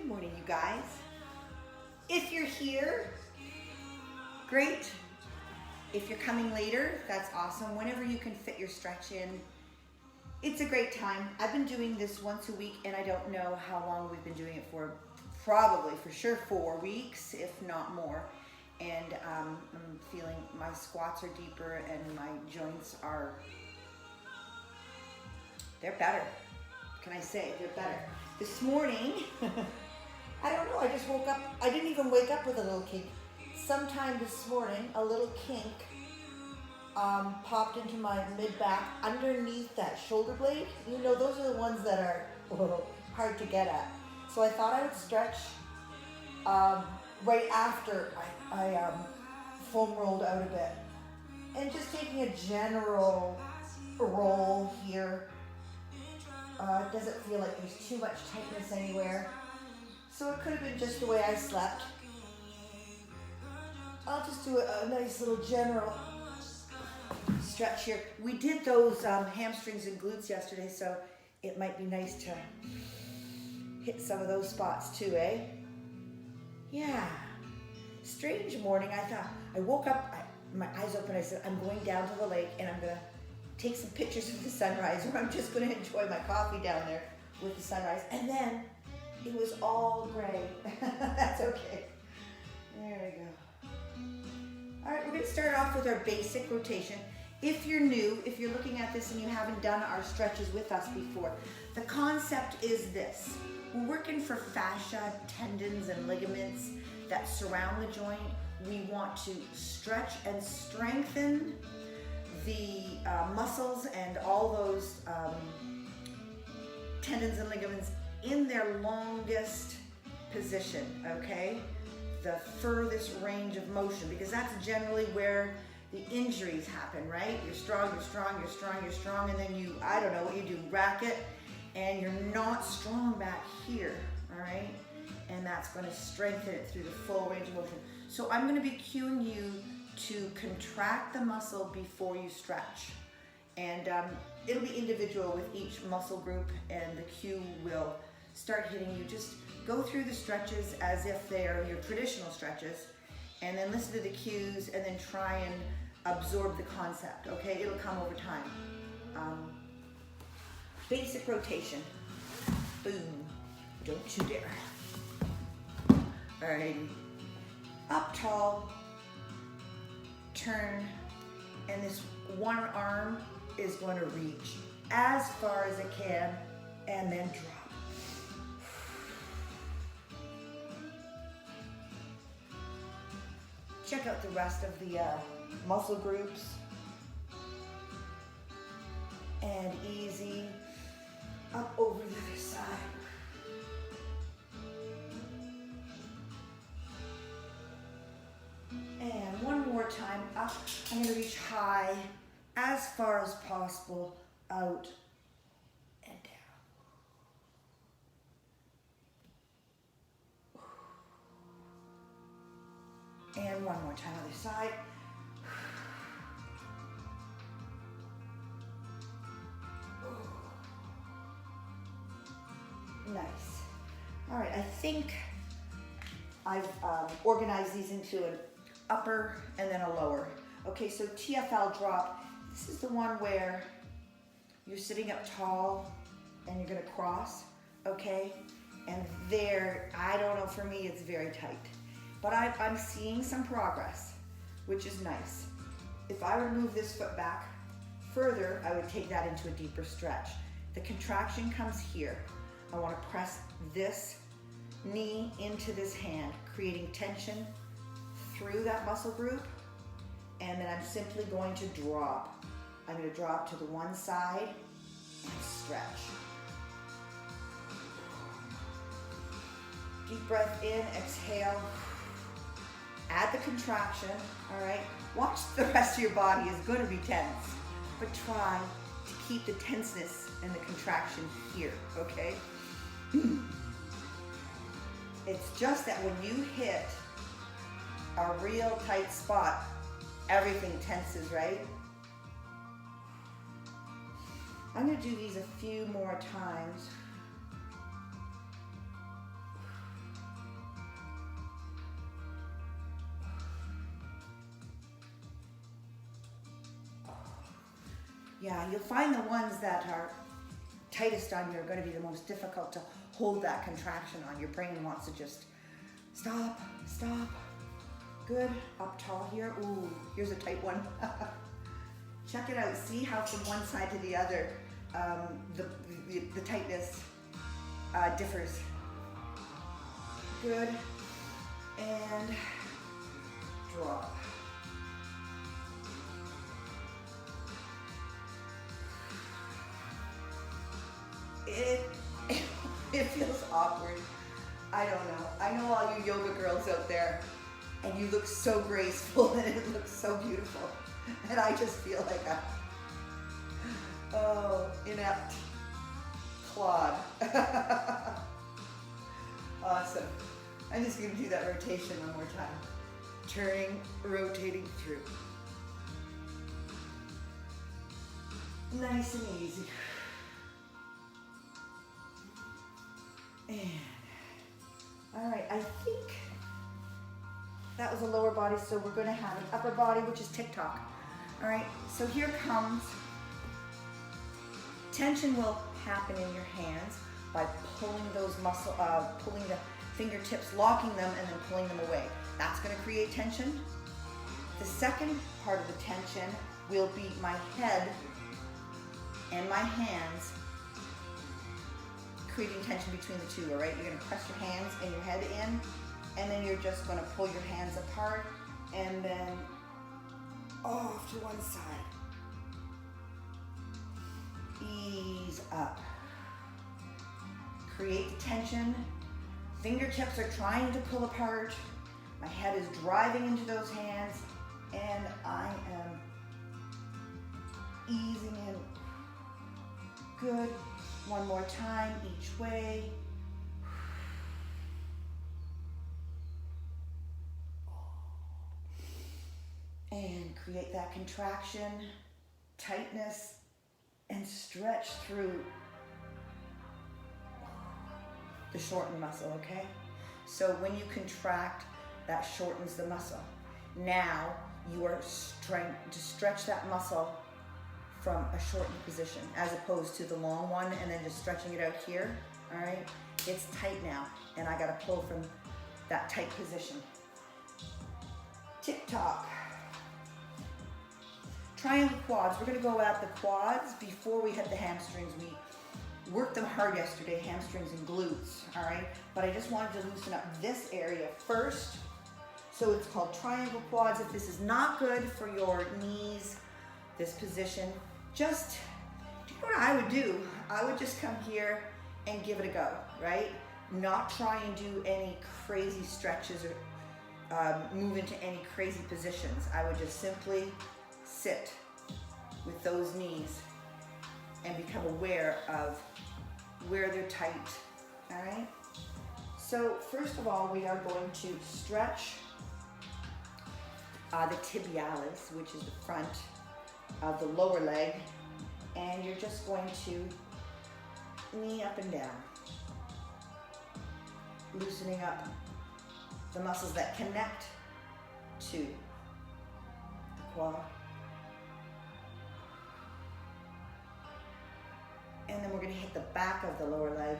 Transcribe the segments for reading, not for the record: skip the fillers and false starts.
morning, you guys. If you're here, great. If you're coming later, that's awesome. Whenever you can fit your stretch in, it's a great time. I've been doing this once a week, and I don't know how long we've been doing it for. Probably, for sure, 4 weeks, if not more. And I'm feeling my squats are deeper and my joints are, they're better. Can I say they're better? This morning, I don't know, I just woke up. I didn't even wake up with a little kink. Sometime this morning, a little kink popped into my mid-back underneath that shoulder blade. You know, those are the ones that are hard to get at. So I thought I would stretch right after I foam rolled out a bit. And just taking a general roll here. It doesn't feel like there's too much tightness anywhere. So it could have been just the way I slept. I'll just do a nice little general stretch here. We did those hamstrings and glutes yesterday, so it might be nice to hit some of those spots too, eh? Yeah. Strange morning. I woke up, my eyes open, I said, I'm going down to the lake and I'm gonna take some pictures of the sunrise, or I'm just gonna enjoy my coffee down there with the sunrise. And then it was all gray. That's okay. There we go. All right, we're gonna start off with our basic rotation. If you're new, if you're looking at this and you haven't done our stretches with us before, the concept is this. We're working for fascia, tendons, and ligaments that surround the joint. We want to stretch and strengthen the muscles and all those tendons and ligaments in their longest position, okay? The furthest range of motion, because that's generally where the injuries happen, right? You're strong, you're strong, you're strong, you're strong, and then you, I don't know what you do, rack it, and you're not strong back here, all right? And that's going to strengthen it through the full range of motion. So I'm going to be cueing you to contract the muscle before you stretch. And it'll be individual with each muscle group, and the cue will start hitting you. Just go through the stretches as if they're your traditional stretches, and then listen to the cues, and then try and absorb the concept, okay? It'll come over time. Basic rotation. Boom. Don't you dare. Alrighty. Up tall, turn, and this one arm is going to reach as far as it can, and then drop. Check out the rest of the muscle groups. And easy, up over the other side. And one more time, up. I'm going to reach high as far as possible, out and down. And one more time, other side. Nice. All right, I think I've organized these into an upper and then a lower. Okay, so TFL drop. This is the one where you're sitting up tall and you're gonna cross, okay? And there, I don't know, for me it's very tight. But I'm seeing some progress, which is nice. If I were to move this foot back further, I would take that into a deeper stretch. The contraction comes here. I want to press this knee into this hand, creating tension through that muscle group, and then I'm simply going to drop. I'm going to drop to the one side and stretch. Deep breath in, exhale. Add the contraction, all right? Watch the rest of your body is going to be tense, but try to keep the tenseness and the contraction here, okay? It's just that when you hit a real tight spot, everything tenses, right? I'm going to do these a few more times. Yeah, you'll find the ones that are tightest on you are going to be the most difficult to hold that contraction on. Your brain wants to just stop, stop. Good. Up tall here. Ooh, here's a tight one. Check it out. See how from one side to the other, the tightness differs. Good. And drop. It feels awkward. I don't know. I know all you yoga girls out there, and you look so graceful and it looks so beautiful. And I just feel like inept clod. Awesome. I'm just going to do that rotation one more time. Turning, rotating through. Nice and easy. And, all right, I think that was a lower body, so we're going to have an upper body, which is TikTok. All right, so here comes, tension will happen in your hands by pulling those pulling the fingertips, locking them, and then pulling them away. That's going to create tension. The second part of the tension will be my head and my hands creating tension between the two, all right? You're going to press your hands and your head in, and then you're just going to pull your hands apart and then off to one side. Ease up. Create the tension. Fingertips are trying to pull apart. My head is driving into those hands, and I am easing in. Good. One more time each way. And create that contraction, tightness, and stretch through the shortened muscle, okay? So when you contract, that shortens the muscle. Now you are trying to stretch that muscle from a shortened position as opposed to the long one and then just stretching it out here, all right? It's tight now, and I gotta pull from that tight position. Tick-tock. Triangle quads. We're gonna go at the quads before we hit the hamstrings. We worked them hard yesterday, hamstrings and glutes, all right? But I just wanted to loosen up this area first. So it's called triangle quads. If this is not good for your knees, this position, just do what I would do. I would just come here and give it a go, right? Not try and do any crazy stretches or move into any crazy positions. I would just simply sit with those knees and become aware of where they're tight, all right? So first of all, we are going to stretch the tibialis, which is the front of the lower leg, and you're just going to knee up and down, loosening up the muscles that connect to the quad. And then we're going to hit the back of the lower leg,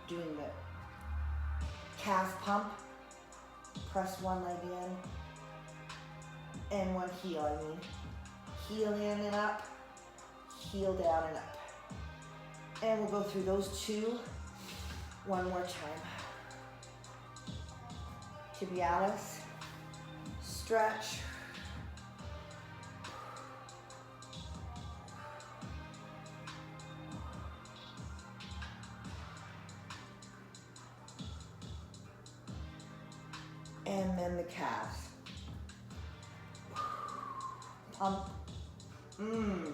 doing the calf pump. Press one leg in and one heel, heel in and up, heel down and up. And we'll go through those two one more time. Tibialis, stretch. And then the calves. Pump. Nice.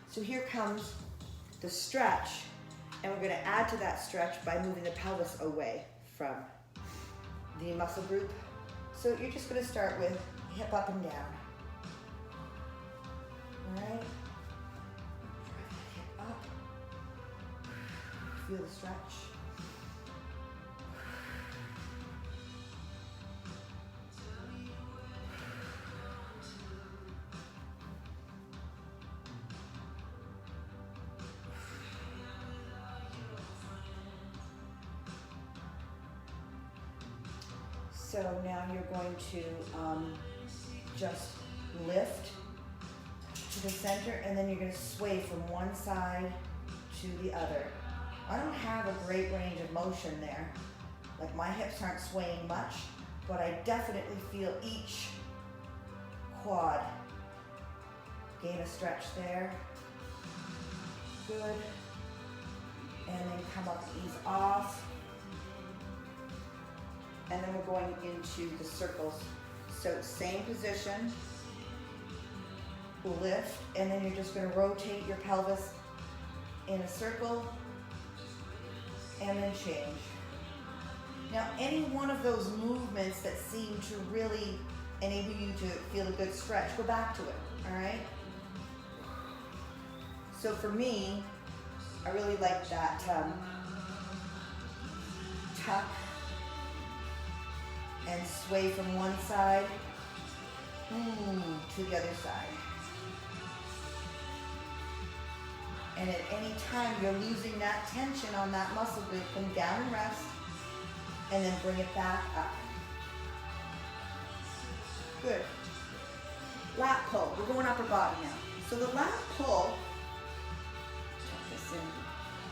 So here comes the stretch, and we're going to add to that stretch by moving the pelvis away from the muscle group. So you're just going to start with hip up and down. All right. Drive that hip up. feel the stretch? So now you're going to just lift to the center, and then you're going to sway from one side to the other. I don't have a great range of motion there. Like, my hips aren't swaying much, but I definitely feel each quad gain a stretch there. Good. And then come up, ease off. And then we're going into the circles. So same position, lift, and then you're just going to rotate your pelvis in a circle and then change. Now, any one of those movements that seem to really enable you to feel a good stretch, go back to it, all right? So for me, I really like that tuck and sway from one side to the other side. And at any time you're losing that tension on that muscle group, come down and rest, and then bring it back up. Good. Lat pull. We're going upper body now. So the lat pull, tuck this in,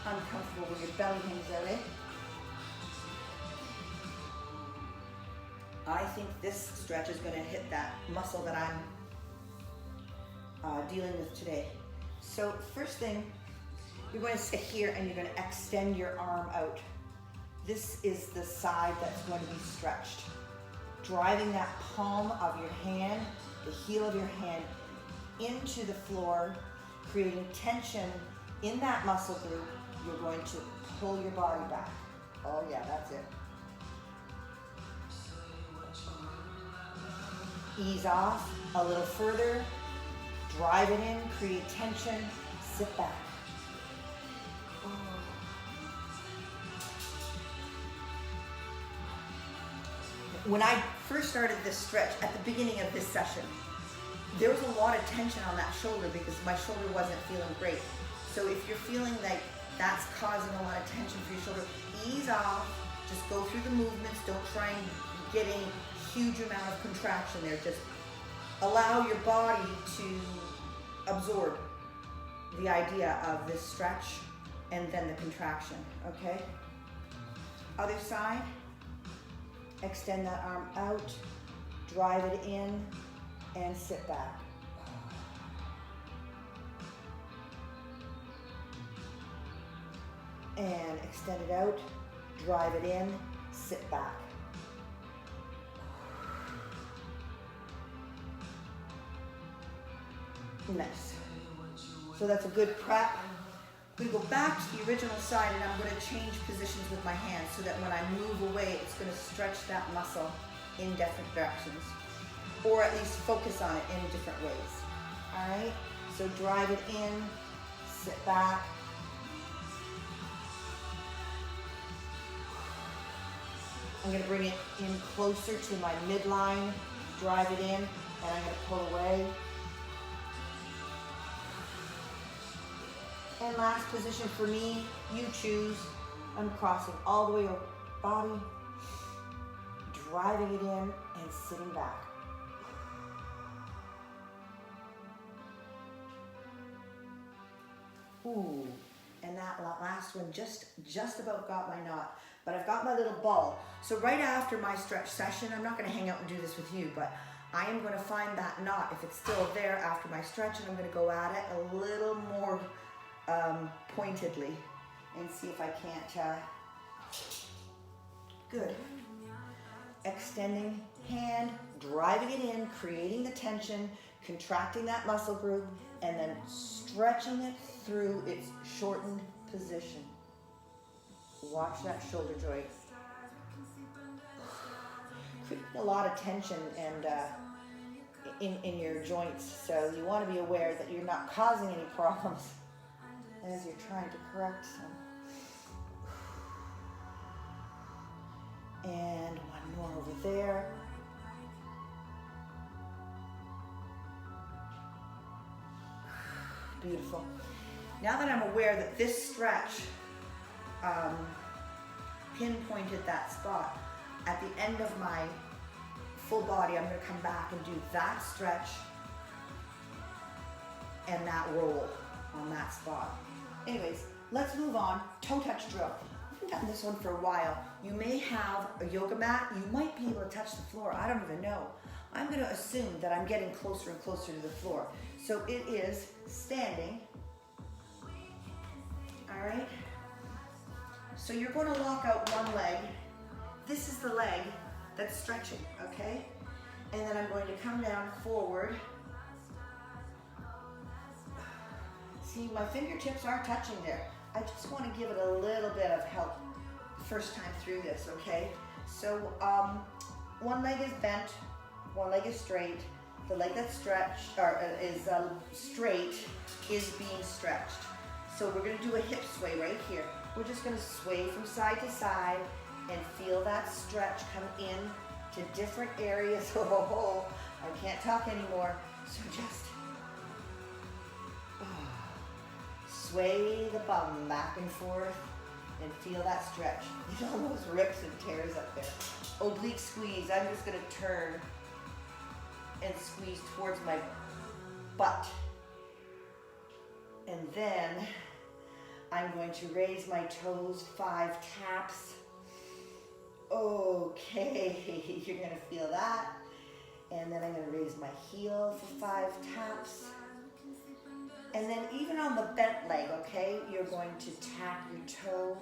uncomfortable where your belly hangs out, eh? I think this stretch is going to hit that muscle that I'm dealing with today. So first thing, you're going to sit here and you're going to extend your arm out. This is the side that's going to be stretched. Driving that palm of your hand, the heel of your hand, into the floor, creating tension in that muscle group. You're going to pull your body back. Oh yeah, that's it. Ease off a little further, drive it in, create tension, sit back. When I first started this stretch, at the beginning of this session, there was a lot of tension on that shoulder because my shoulder wasn't feeling great. So if you're feeling like that's causing a lot of tension for your shoulder, ease off, just go through the movements, don't try and get any huge amount of contraction there. Just allow your body to absorb the idea of this stretch and then the contraction, okay? Other side, extend that arm out, drive it in, and sit back. And extend it out, drive it in, sit back. Nice. So that's a good prep. I'm going to go back to the original side and I'm going to change positions with my hands so that when I move away, it's going to stretch that muscle in different directions, or at least focus on it in different ways. All right? So drive it in, sit back. I'm going to bring it in closer to my midline, drive it in, and I'm going to pull away. And last position for me, you choose. I'm crossing all the way over body, driving it in, and sitting back. Ooh, and that last one just about got my knot, but I've got my little ball. So right after my stretch session, I'm not going to hang out and do this with you, but I am going to find that knot if it's still there after my stretch, and I'm going to go at it a little more pointedly and see if I can't, good. Extending hand, driving it in, creating the tension, contracting that muscle group, and then stretching it through its shortened position. Watch that shoulder joint. Creating a lot of tension and in your joints, so you want to be aware that you're not causing any problems as you're trying to correct some. More over there. Beautiful. Now that I'm aware that this stretch pinpointed that spot, at the end of my full body, I'm going to come back and do that stretch and that roll on that spot. Anyways, let's move on. Toe touch drill. I haven't done this one for a while. You may have a yoga mat. You might be able to touch the floor. I don't even know. I'm going to assume that I'm getting closer and closer to the floor. So it is standing. All right. So you're going to lock out one leg. This is the leg that's stretching, okay? And then I'm going to come down forward. See, my fingertips are touching there. I just want to give it a little bit of help the first time through this, okay? So one leg is bent, one leg is straight. The leg that's stretched or is straight is being stretched. So we're going to do a hip sway right here. We're just going to sway from side to side and feel that stretch come in to different areas. Oh, I can't talk anymore. So just sway the bum back and forth and feel that stretch. You know those rips and tears up there. Oblique squeeze. I'm just going to turn and squeeze towards my butt. And then I'm going to raise my toes 5 taps. Okay, you're going to feel that. And then I'm going to raise my heel for 5 taps. And then even on the bent leg, okay, you're going to tap your toe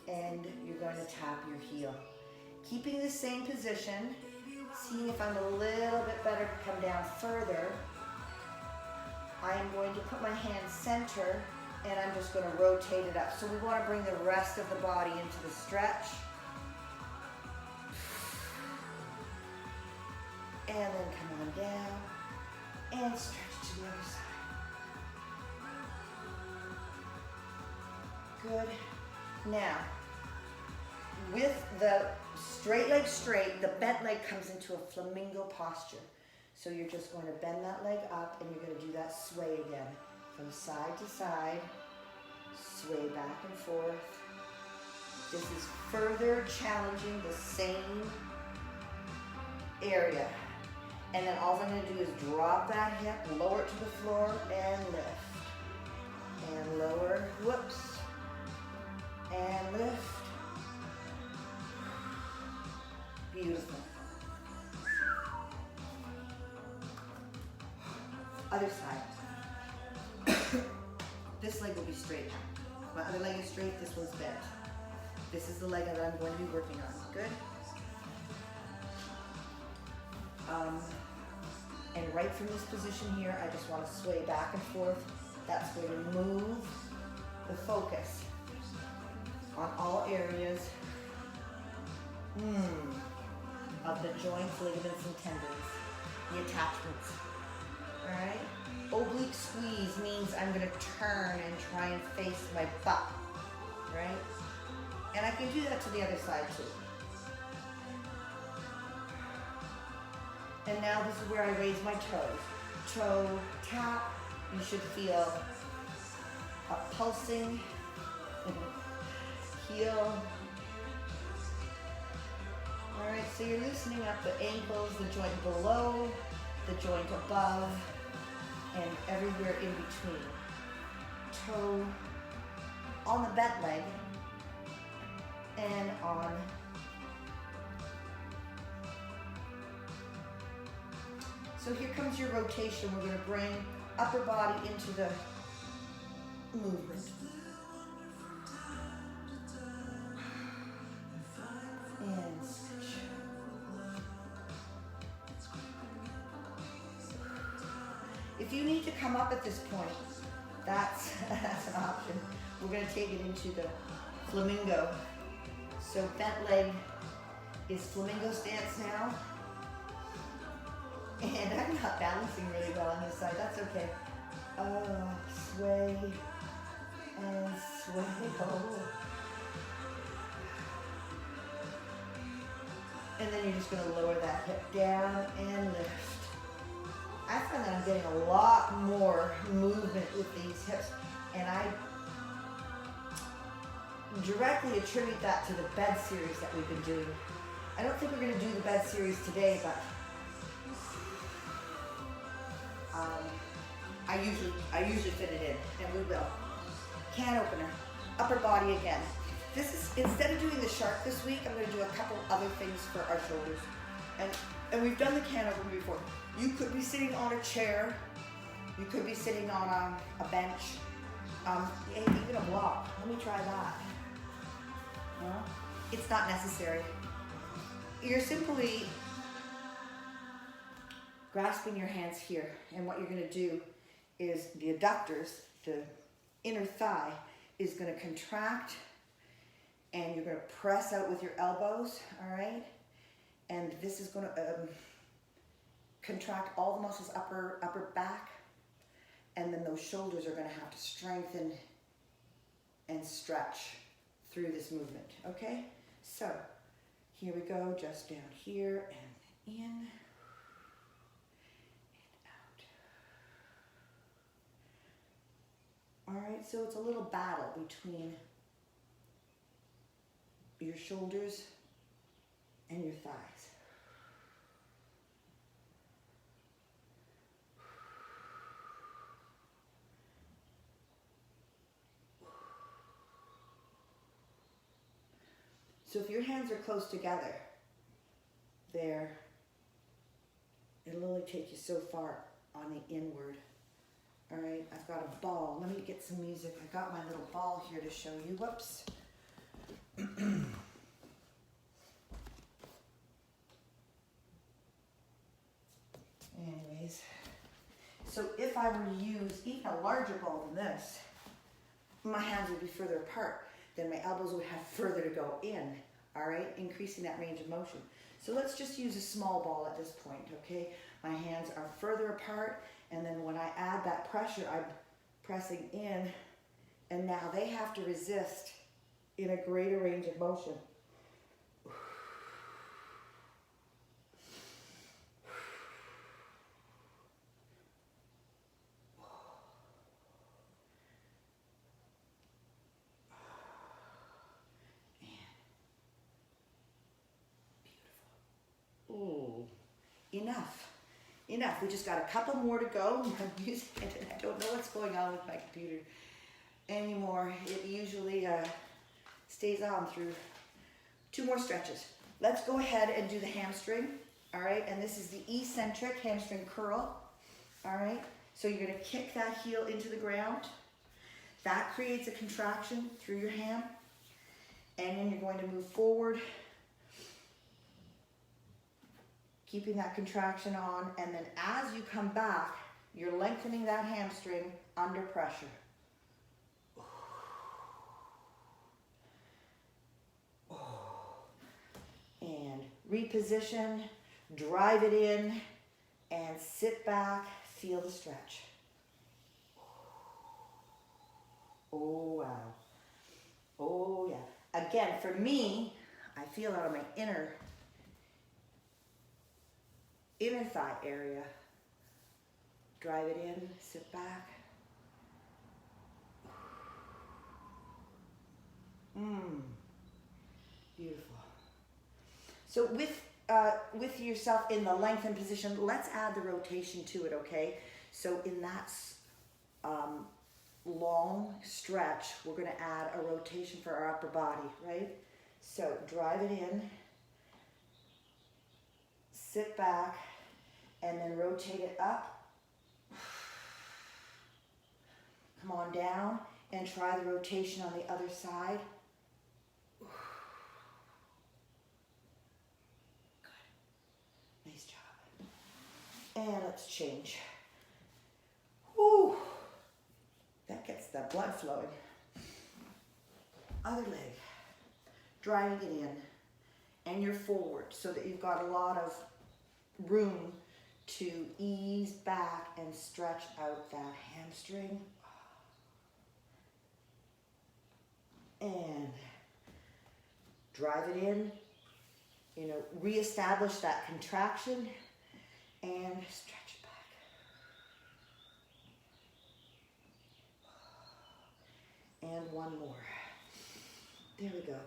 and you're going to tap your heel. Keeping the same position, seeing if I'm a little bit better to come down further. I am going to put my hand center and I'm just going to rotate it up. So we want to bring the rest of the body into the stretch. And then come on down and stretch to the other side. Good. Now, with the straight leg straight, the bent leg comes into a flamingo posture. So you're just going to bend that leg up and you're going to do that sway again. From side to side, sway back and forth. This is further challenging the same area. And then all I'm going to do is drop that hip, lower it to the floor, and lift. And lower, whoops, and lift. Beautiful. Other side. This leg will be straight. My other leg is straight, this one's bent. This is the leg that I'm going to be working on. Good? And right from this position here, I just want to sway back and forth. That's going to move the focus on all areas of the joints, ligaments, and tendons, the attachments. All right? Oblique squeeze means I'm going to turn and try and face my butt, right? And I can do that to the other side too. And now this is where I raise my toes. Toe tap, you should feel a pulsing heel. All right, so you're loosening up the ankles, the joint below, the joint above, and everywhere in between. Toe on the bent leg and on so here comes your rotation. We're going to bring upper body into the movement. And switch. If you need to come up at this point, that's an option. We're going to take it into the flamingo. So bent leg is flamingo stance now. And I'm not balancing really well on this side. That's okay. Oh, sway and sway. Oh. And then you're just going to lower that hip down and lift. I find that I'm getting a lot more movement with these hips, and I directly attribute that to the bed series that we've been doing. I don't think we're going to do the bed series today, but I usually fit it in, and we will. Can opener, upper body again. This is, instead of doing the shark this week, I'm going to do a couple other things for our shoulders. And we've done the can opener before. You could be sitting on a chair. You could be sitting on a bench. Even a block. Let me try that. It's not necessary. You're simply grasping your hands here. And what you're going to do is the adductors, the inner thigh, is going to contract. And you're going to press out with your elbows, all right? And this is going to contract all the muscles upper back. And then those shoulders are going to have to strengthen and stretch through this movement, okay? So here we go, just down here and in and out. All right, so it's a little battle between your shoulders and your thighs. So if your hands are close together, it'll only take you so far on the inward. All right, I've got a ball. Let me get some music. I got my little ball here to show you. Whoops. Anyways, so if I were to use even a larger ball than this, my hands would be further apart. Then my elbows would have further to go in, all right? Increasing that range of motion. So let's just use a small ball at this point, okay? My hands are further apart, and then when I add that pressure, I'm pressing in, and now they have to resist in a greater range of motion. Ooh, enough. We just got a couple more to go. I'm using it and I don't know what's going on with my computer anymore. It usually stays on through 2 more stretches. Let's go ahead and do the hamstring, all right? And this is the eccentric hamstring curl, all right? So you're gonna kick that heel into the ground. That creates a contraction through your ham. And then you're going to move forward, keeping that contraction on, and then as you come back, you're lengthening that hamstring under pressure. And reposition, drive it in, and sit back, feel the stretch. Oh, wow. Oh, yeah. Again, for me, I feel out of my inner thigh area. Drive it in, sit back. Beautiful. So with yourself in the lengthened position, let's add the rotation to it, okay? So in that long stretch, we're gonna add a rotation for our upper body, right? So drive it in, sit back, and then rotate it up. Come on down and try the rotation on the other side. Good. Nice job. And let's change. Whew. That gets the blood flowing. Other leg. Driving it in. And you're forward so that you've got a lot of room to ease back and stretch out that hamstring. And drive it in you know, reestablish that contraction and stretch it back. And one more. There we go.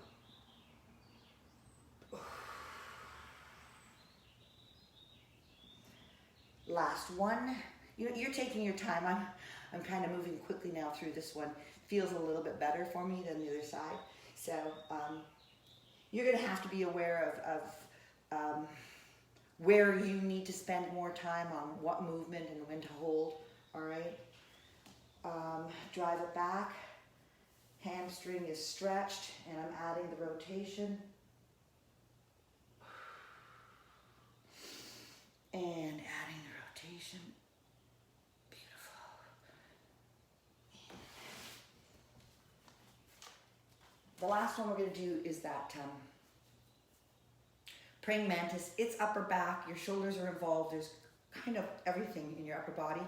Last one. You're taking your time. I'm kind of moving quickly now through this one. Feels a little bit better for me than the other side. So you're going to have to be aware of where you need to spend more time on what movement and when to hold. All right. Drive it back. Hamstring is stretched, and I'm adding the rotation. And adding the rotation. Beautiful. The last one we're going to do is that praying mantis. It's upper back. Your shoulders are involved. There's kind of everything in your upper body,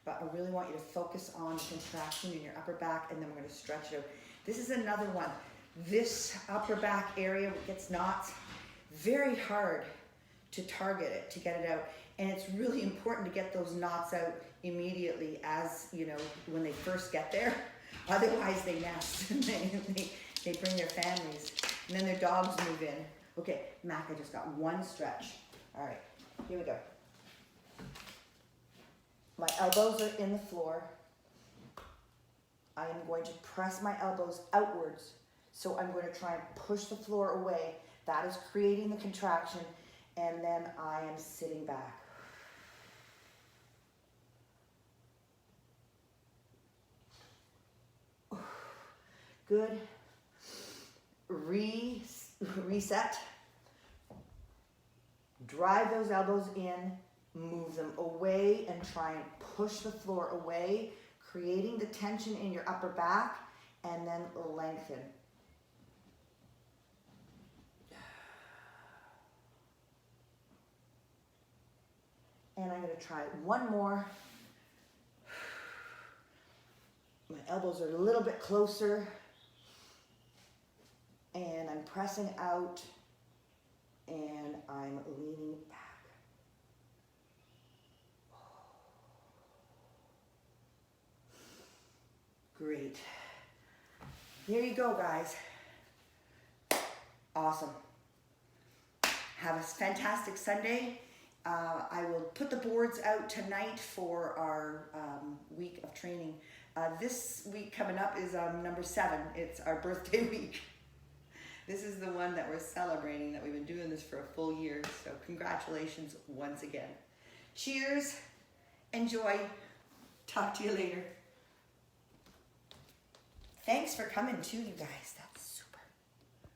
but I really want you to focus on the contraction in your upper back, and then we're going to stretch it out. This is another one. This upper back area gets knots. Very hard to target it, to get it out. And it's really important to get those knots out immediately, as, you know, when they first get there. Otherwise they nest and they bring their families, and then their dogs move in. Okay, Mac, I just got one stretch. All right, here we go. My elbows are in the floor. I am going to press my elbows outwards. So I'm going to try and push the floor away. That is creating the contraction. And then I am sitting back. Good. Reset. Drive those elbows in. Move them away and try and push the floor away, creating the tension in your upper back, and then lengthen. And I'm going to try one more. My elbows are a little bit closer, and I'm pressing out, and I'm leaning back. Great. There you go, guys. Awesome. Have a fantastic Sunday. I will put the boards out tonight for our week of training. This week coming up is number 7. It's our birthday week. This is the one that we're celebrating, that we've been doing this for a full year. So congratulations once again. Cheers. Enjoy. Talk to you later. Thanks for coming too, you guys.